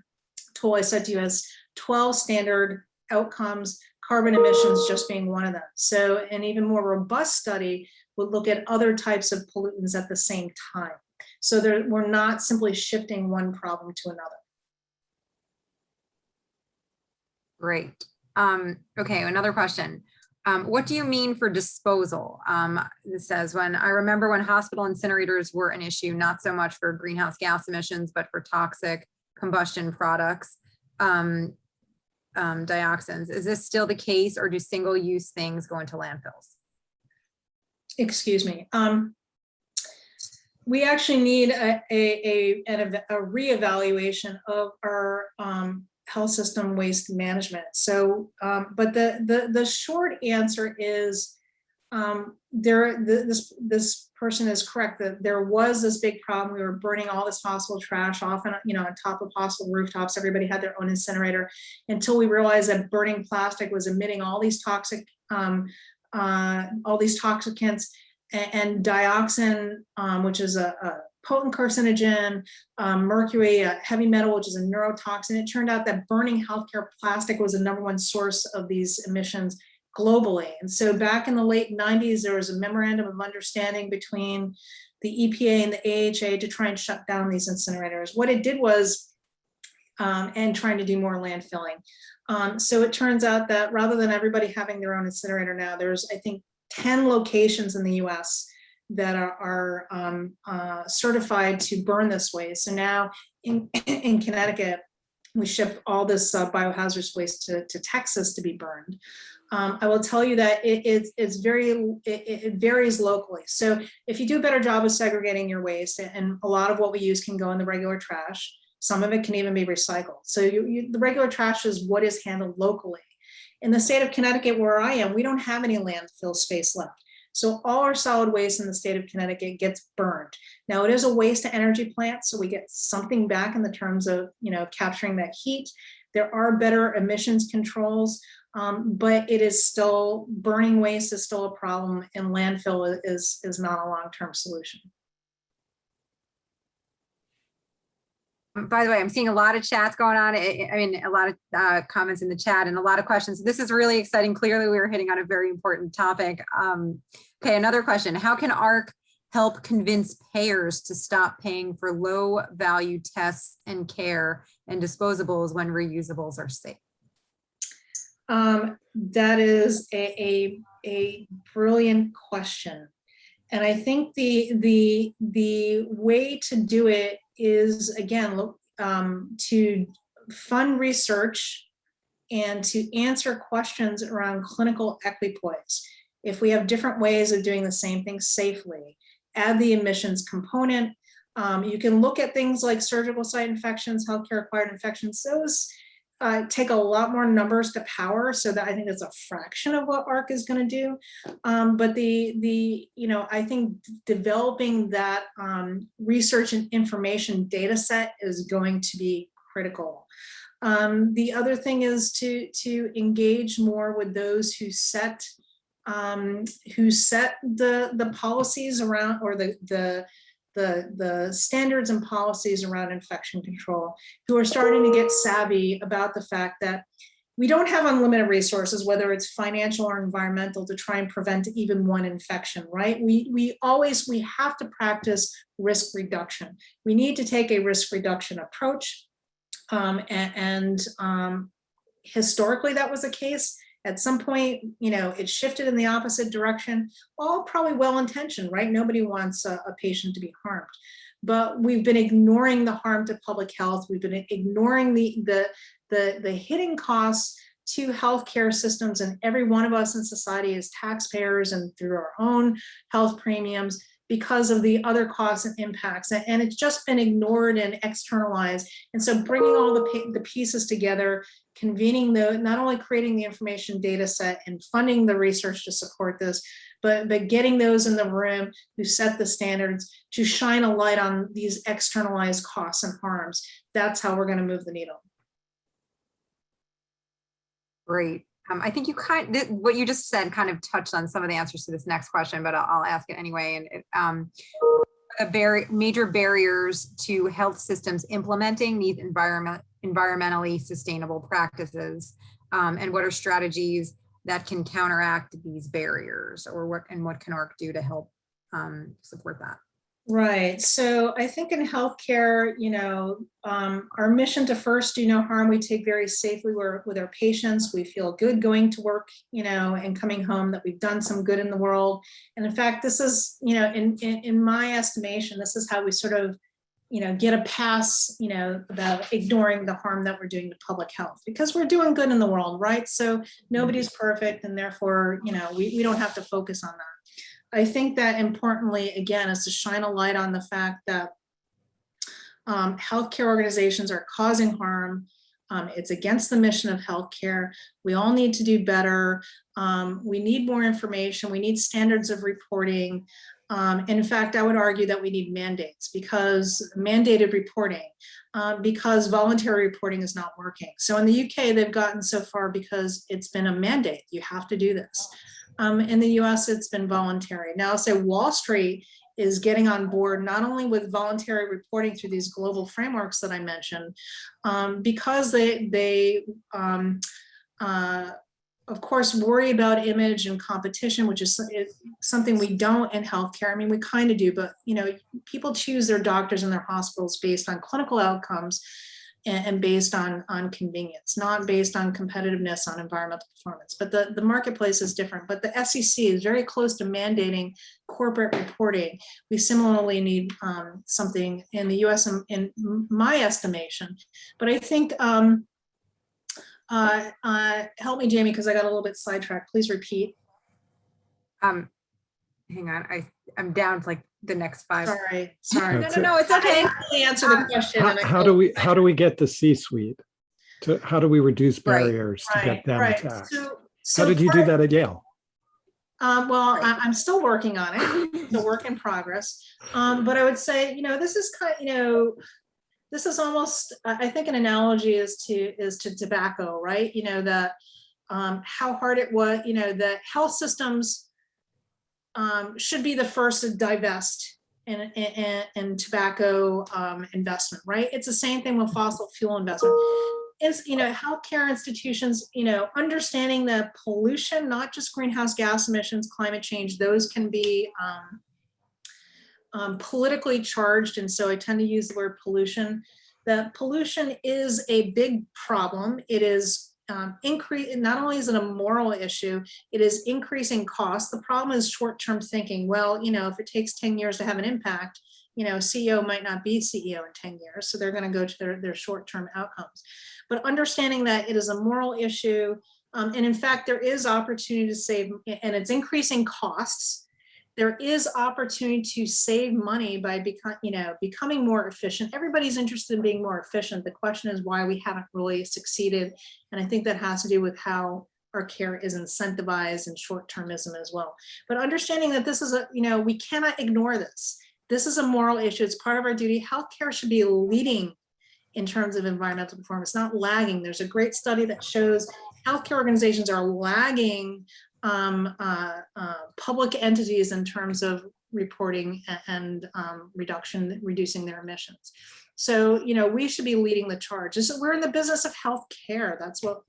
tool I said to you has 12 standard outcomes, carbon emissions just being one of them. So an even more robust study would look at other types of pollutants at the same time. So we're not simply shifting one problem to another. Great. Okay, another question. What do you mean for disposal? This says, I remember when hospital incinerators were an issue, not so much for greenhouse gas emissions, but for toxic combustion products, dioxins. Is this still the case, or do single-use things go into landfills? Excuse me. We actually need a reevaluation of our health system waste management. So, but the short answer is this person is correct that there was this big problem. We were burning all this hospital trash off and, you know, on top of hospital rooftops. Everybody had their own incinerator until we realized that burning plastic was emitting all these toxic, all these toxicants. And dioxin, which is a potent carcinogen, mercury, a heavy metal, which is a neurotoxin. It turned out that burning healthcare plastic was the #1 source of these emissions globally. And so back in the late 90s, there was a memorandum of understanding between the EPA and the AHA to try and shut down these incinerators. What it did was, and trying to do more landfilling. So it turns out that rather than everybody having their own incinerator now, there's, I think, 10 locations in the US that are certified to burn this waste. So now in Connecticut, we ship all this biohazardous waste to Texas to be burned. I will tell you that it varies locally. So if you do a better job of segregating your waste, and a lot of what we use can go in the regular trash, some of it can even be recycled. So the regular trash is what is handled locally. In the state of Connecticut, where I am, we don't have any landfill space left. So all our solid waste in the state of Connecticut gets burned. Now it is a waste to energy plant, so we get something back in the terms of, you know, capturing that heat. There are better emissions controls, but it is still, burning waste is still a problem, and landfill is not a long-term solution. By the way, I'm seeing a lot of chats going on. I mean, a lot of comments in the chat and a lot of questions. This is really exciting. Clearly, we were hitting on a very important topic. Okay, another question. How can AHRQ help convince payers to stop paying for low value tests and care and disposables when reusables are safe? That is a brilliant question. And I think the way to do it is, again, to fund research and to answer questions around clinical equipoise. If we have different ways of doing the same thing safely, add the emissions component. You can look at things like surgical site infections, healthcare acquired infections. Those take a lot more numbers to power, so that I think it's a fraction of what AHRQ is going to do. But I think developing that research and information data set is going to be critical. The other thing is to engage more with those who set who set the policies around, or the standards and policies around infection control, who are starting to get savvy about the fact that we don't have unlimited resources, whether it's financial or environmental, to try and prevent even one infection, right? We have to practice risk reduction. We need to take a risk reduction approach. Historically, that was the case. At some point, it shifted in the opposite direction, all probably well-intentioned, right? Nobody wants a patient to be harmed. But we've been ignoring the harm to public health. We've been ignoring the hidden costs to healthcare systems, and every one of us in society as taxpayers and through our own health premiums, because of the other costs and impacts. And it's just been ignored and externalized. And so bringing all the pieces together, convening not only creating the information data set and funding the research to support this, but getting those in the room who set the standards to shine a light on these externalized costs and harms. That's how we're going to move the needle. Great. I think what you just said kind of touched on some of the answers to this next question, but I'll ask it anyway. And major barriers to health systems implementing these environmentally sustainable practices, and what are strategies that can counteract these barriers, or what can AHRQ do to help support that? Right. So I think in healthcare, our mission to first do no harm, we take very safely with our patients. We feel good going to work, and coming home, that we've done some good in the world. And in fact, this is, in my estimation, this is how we sort of, get a pass, about ignoring the harm that we're doing to public health, because we're doing good in the world, right? So nobody's perfect, and therefore, we don't have to focus on that. I think that importantly, again, is to shine a light on the fact that healthcare organizations are causing harm. It's against the mission of healthcare. We all need to do better. We need more information. We need standards of reporting. And in fact, I would argue that we need mandates, because mandated reporting, because voluntary reporting is not working. So in the UK, they've gotten so far because it's been a mandate. You have to do this. In the US, it's been voluntary. Now, I'll say Wall Street is getting on board not only with voluntary reporting through these global frameworks that I mentioned, because they of course, worry about image and competition, which is something we don't in healthcare. I mean, we kind of do, but people choose their doctors and their hospitals based on clinical outcomes and based on convenience, not based on competitiveness, on environmental performance. But the marketplace is different. But the SEC is very close to mandating corporate reporting. We similarly need something in the US, in my estimation. But I think, help me, Jamie, because I got a little bit sidetracked. Please repeat. Hang on, I'm down to like the next 5. Sorry. No, it's okay. I didn't really answer the question. How do we get the C-suite? How do we reduce barriers to get them taxed? How did you do that at Yale? Well, I'm still working on it. It's a work in progress. But I would say, this is this is almost, I think an analogy is to tobacco, right? How hard it was, that health systems should be the first to divest in tobacco investment, right? It's the same thing with fossil fuel investment. It's, healthcare institutions, understanding that pollution, not just greenhouse gas emissions, climate change, those can be politically charged. And so I tend to use the word pollution. That pollution is a big problem. It is not only is it a moral issue, it is increasing costs. The problem is short-term thinking. Well, if it takes 10 years to have an impact, CEO might not be CEO in 10 years. So they're going to go to their short-term outcomes. But understanding that it is a moral issue, and in fact, there is opportunity to save, and it's increasing costs. There is opportunity to save money by becoming more efficient. Everybody's interested in being more efficient. The question is why we haven't really succeeded. And I think that has to do with how our care is incentivized and short-termism as well. But understanding that this is we cannot ignore this. This is a moral issue. It's part of our duty. Healthcare should be leading in terms of environmental performance, not lagging. There's a great study that shows healthcare organizations are lagging public entities in terms of reporting and reducing their emissions. So, we should be leading the charge. We're in the business of healthcare. That's what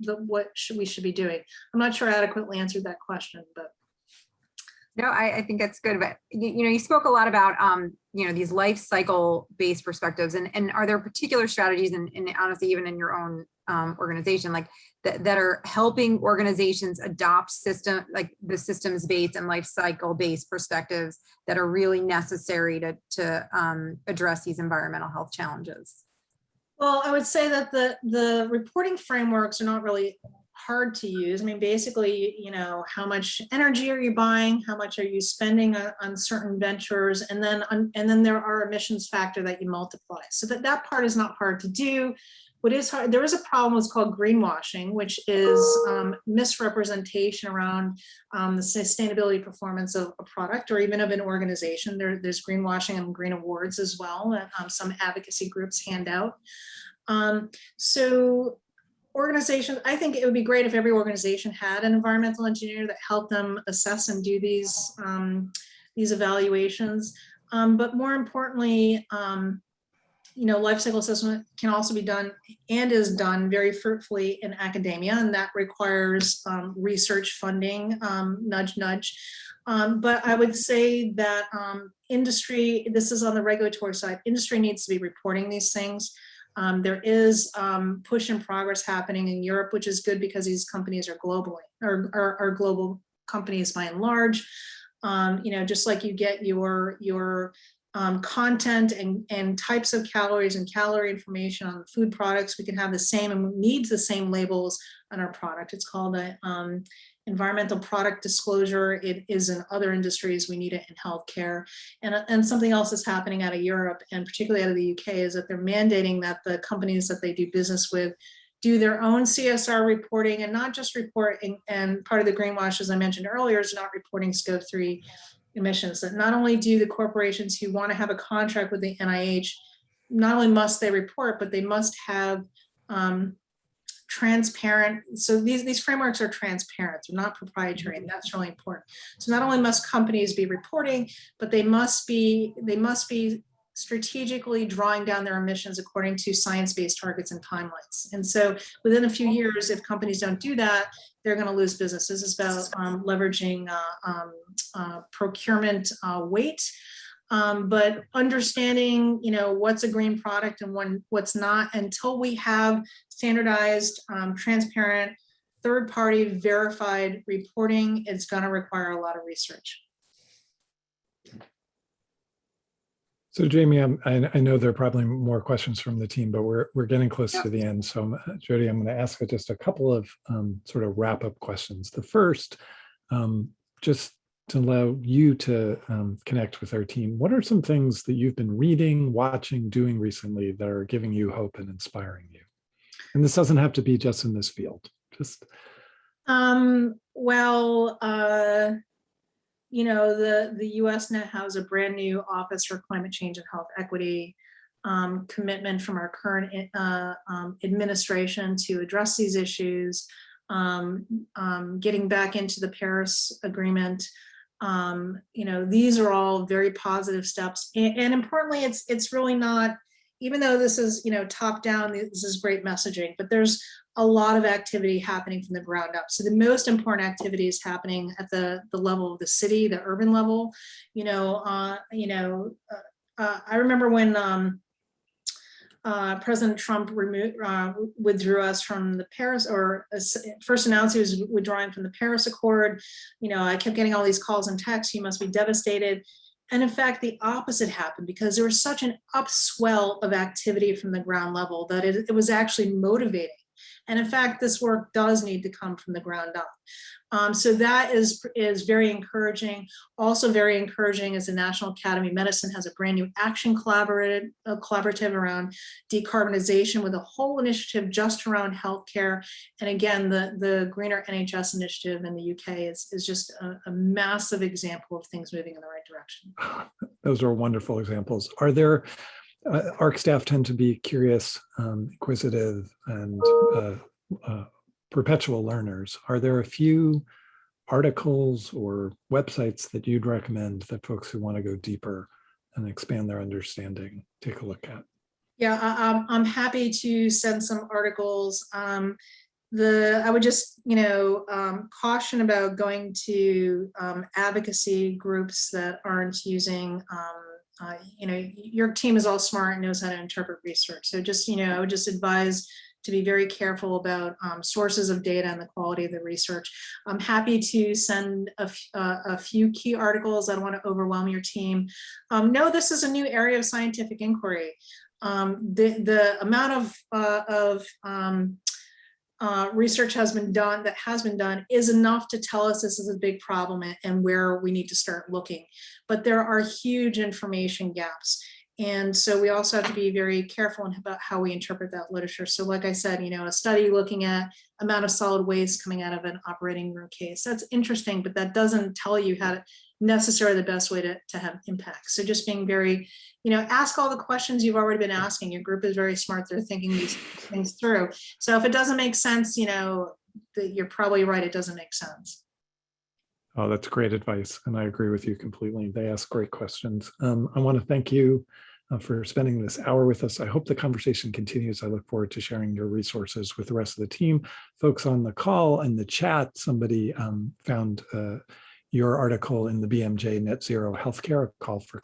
we should be doing. I'm not sure I adequately answered that question, but. No, I think that's good. But you spoke a lot about these life cycle based perspectives, and are there particular strategies, and honestly, even in your own organization, like that are helping organizations adopt the systems based and life cycle based perspectives that are really necessary to address these environmental health challenges? Well, I would say that the reporting frameworks are not really hard to use. I mean, basically, how much energy are you buying? How much are you spending on certain ventures? And then there are emissions factor that you multiply. So that part is not hard to do. What is hard, there is a problem what's called greenwashing, which is misrepresentation around the sustainability performance of a product or even of an organization. There's greenwashing and green awards as well that some advocacy groups hand out. So organizations, I think it would be great if every organization had an environmental engineer that helped them assess and do these evaluations. But more importantly, life cycle assessment can also be done and is done very fruitfully in academia, and that requires research funding, nudge, nudge. But I would say that industry, this is on the regulatory side, industry needs to be reporting these things. There is push and progress happening in Europe, which is good because these companies are are global companies by and large. Just like you get your content and types of calories and calorie information on food products, we can have the same and needs the same labels on our product. It's called a environmental product disclosure. It is in other industries. We need it in healthcare. And something else that's happening out of Europe and particularly out of the UK is that they're mandating that the companies that they do business with do their own CSR reporting and not just reporting. And part of the greenwash, as I mentioned earlier, is not reporting scope 3 emissions. That not only do the corporations who want to have a contract with the NIH, not only must they report, but they must have transparent. So these frameworks are transparent, they're not proprietary, and that's really important. So not only must companies be reporting, but they must be strategically drawing down their emissions according to science-based targets and timelines. And so within a few years, if companies don't do that, they're going to lose businesses. It's about leveraging procurement weight, but understanding, what's a green product and what's not, until we have standardized, transparent, third-party verified reporting, it's going to require a lot of research. So Jamie, I know there are probably more questions from the team, but we're getting close to the end. So Jodi, I'm going to ask just a couple of sort of wrap-up questions. The first, just to allow you to connect with our team, what are some things that you've been reading, watching, doing recently that are giving you hope and inspiring you? And this doesn't have to be just in this field. Just the US now has a brand new Office for Climate Change and Health Equity commitment from our current administration to address these issues, getting back into the Paris Agreement. These are all very positive steps. And importantly, it's really not, even though this is, top down, this is great messaging, but there's a lot of activity happening from the ground up. So the most important activity is happening at the level of the city, the urban level. I remember when President Trump withdrew us from the Paris, or first announced he was withdrawing from the Paris Accord. I kept getting all these calls and texts, he must be devastated. And in fact, the opposite happened because there was such an upswell of activity from the ground level that it was actually motivating. And in fact, this work does need to come from the ground up. So that is very encouraging. Also very encouraging is the National Academy of Medicine has a brand new action collaborative around decarbonization with a whole initiative just around healthcare. And again, the Greener NHS initiative in the UK is just a massive example of things moving in the right direction. Those are wonderful examples. Are there AHRQ staff tend to be curious, inquisitive, and perpetual learners. Are there a few articles or websites that you'd recommend that folks who want to go deeper and expand their understanding take a look at? Yeah, I'm happy to send some articles. I would just, caution about going to advocacy groups that aren't using, your team is all smart and knows how to interpret research. So just, I would just advise to be very careful about sources of data and the quality of the research. I'm happy to send a few key articles. I don't want to overwhelm your team. No, this is a new area of scientific inquiry. The amount of research that has been done is enough to tell us this is a big problem and where we need to start looking. But there are huge information gaps. And so we also have to be very careful about how we interpret that literature. So like I said, a study looking at amount of solid waste coming out of an operating room case, that's interesting, but that doesn't tell you how to necessarily the best way to have impact. So just being very, ask all the questions you've already been asking. Your group is very smart. They're thinking these things through. So if it doesn't make sense, you're probably right. It doesn't make sense. Oh, that's great advice. And I agree with you completely. They ask great questions. I want to thank you for spending this hour with us. I hope the conversation continues. I look forward to sharing your resources with the rest of the team. Folks on the call and the chat, somebody found your article in the BMJ Net Zero Healthcare, a call for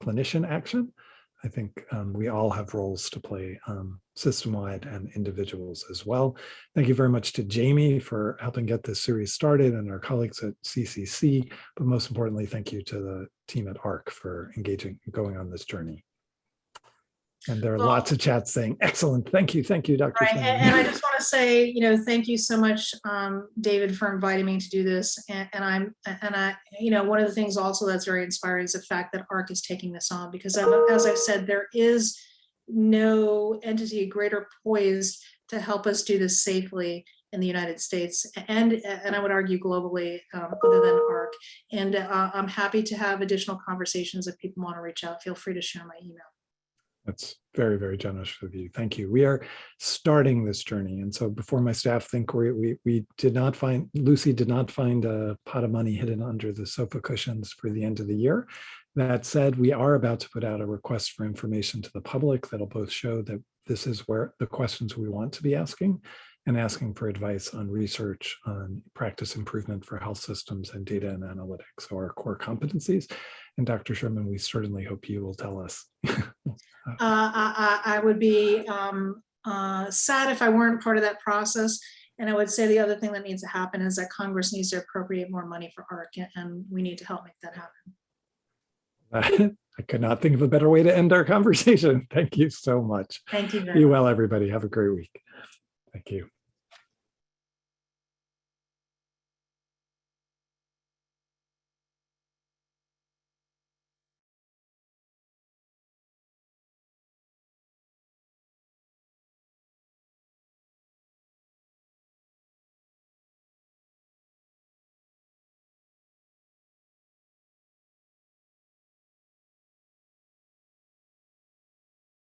clinician action. I think we all have roles to play, system-wide and individuals as well. Thank you very much to Jamie for helping get this series started and our colleagues at CCC, but most importantly, thank you to the team at AHRQ for engaging, going on this journey. And there are lots of chats saying, excellent, thank you, Dr. Right. Sherman. And I just want to say, thank you so much, David, for inviting me to do this. And I, one of the things also that's very inspiring is the fact that AHRQ is taking this on, because as I've said, there is no entity greater poised to help us do this safely in the United States and I would argue globally, other than AHRQ. And I'm happy to have additional conversations if people want to reach out. Feel free to share my email. That's very, very generous of you. Thank you. We are starting this journey. And so before my staff think we did not find, Lucy did not find a pot of money hidden under the sofa cushions for the end of the year. That said, we are about to put out a request for information to the public that'll both show that this is where the questions we want to be asking and asking for advice on research, on practice improvement for health systems and data and analytics, so our core competencies. And Dr. Sherman, we certainly hope you will tell us. I would be sad if I weren't part of that process. And I would say the other thing that needs to happen is that Congress needs to appropriate more money for AHRQ, and we need to help make that happen. I could not think of a better way to end our conversation. Thank you so much. Thank you very much. Be well, everybody. Have a great week. Thank you.